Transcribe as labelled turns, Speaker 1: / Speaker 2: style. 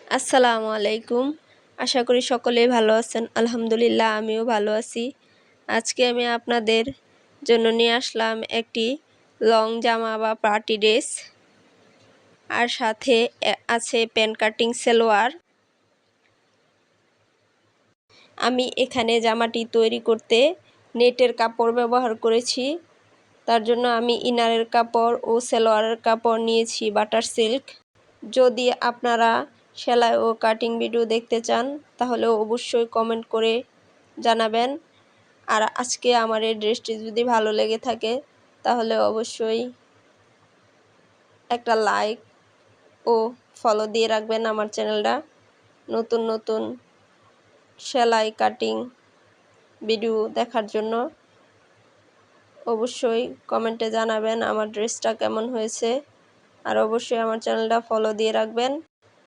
Speaker 1: আসসালামু আলাইকুম। আশা করি সকলেই ভালো আছেন। আলহামদুলিল্লাহ আমিও ভালো আছি। আজকে আমি আপনাদের জন্য নিয়ে আসলাম একটি লং জামা বা পার্টি ড্রেস, আর সাথে আছে প্যান কাটিং সালোয়ার। আমি এখানে জামাটি তৈরি করতে নেটের কাপড় ব্যবহার করেছি। তার জন্য আমি ইনারের কাপড় ও সালোয়ারের কাপড় নিয়েছি বাটার সিল্ক। যদি আপনারা সেলাই ও কাটিং ভিডিও দেখতে চান তাহলে অবশ্যই কমেন্ট করে জানাবেন। আর আজকে আমার এই ড্রেসটি যদি ভালো লেগে থাকে তাহলে অবশ্যই একটা লাইক ও ফলো দিয়ে রাখবেন আমার চ্যানেলটা। নতুন নতুন সেলাই কাটিং ভিডিও দেখার জন্য অবশ্যই কমেন্টে জানাবেন আমার ড্রেসটা কেমন হয়েছে। আর অবশ্যই আমার চ্যানেলটা ফলো দিয়ে রাখবেন।